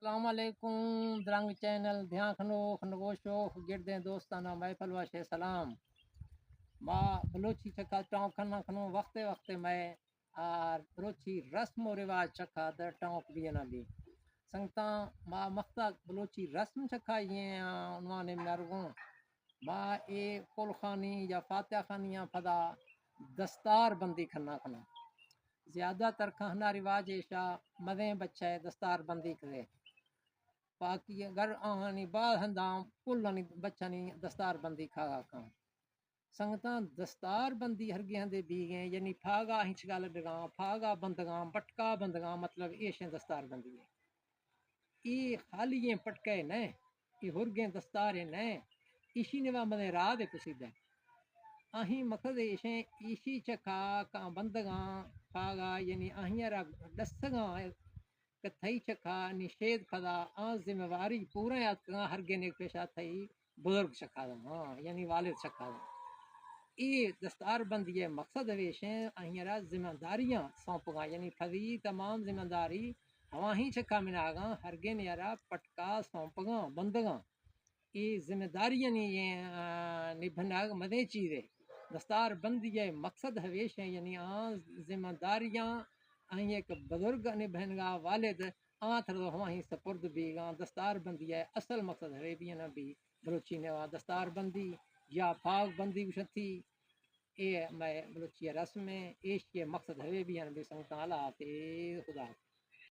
السلام علیکم درنگ چینل دھیان خنوخ نگوشو گردیں دوستانہ محفل واشے سلام ما بلوچی چکا ٹاؤں کھنا کھنو وقتے میں اور بلوچی رسم و رواج چکا در ٹاؤں بینا بھی سنگتاں ما مختا بلوچی رسم چکا یہ عنوان مرگوں ما اے کل خانی یا فاتحہ خانیاں پدا دستار بندی کھنا کھنا زیادہ تر کھانا رواج ایشا مدیں بچے دستار بندی کرے باقی اگر آہانی بعد ہندام کل بچانی دستار بندی کھاگا کھاں سنگتاں دستار بندی ہرگی ہندے بھی گئے یعنی پھاگا ہنچ گال بگاں پھاگا بندگاں پٹکا بندگاں مطلب ایشیں دستار بندی ہے ای خالی یہ پٹکے نہ ای ہرگیں دستاریں نہ ایشی نوا مدے راہ دے پسیدہ آہیں مقصد ایشیں ایشی چکا کاں بندگاں پھاگا یعنی آہیں را دستگاں کتھائی چکا نشید پدا آن ذمہ واری پورا یاد کرنا ہر گنے پیشا تھئی بزرگ چکا دا ہاں یعنی والد چکا دا ای دستار بندی مقصد ویشیں آہیرا ذمہ داریاں سونپگاں یعنی فضی تمام ذمہ داری ہواہیں چکا مناگاں ہر گن یارا پٹکا سونپگاں بندگاں ای ذمہ داریاں نہیں یہ نبھناگ مدے چیزے دستار بندی مقصد ہمیشہ یعنی آن ذمہ داریاں آہیں ایک بزرگ نبھنگا والد آن تھر ہواہیں سپرد بھی گاں دستار بندی ہے اصل مقصد ہے بھی نہ بھی بلوچی نوا دستار بندی یا پاک بندی وشتی اے میں بلوچی رسم میں ایش کے مقصد ہے بھی نہ بھی سنگتالا تے خدا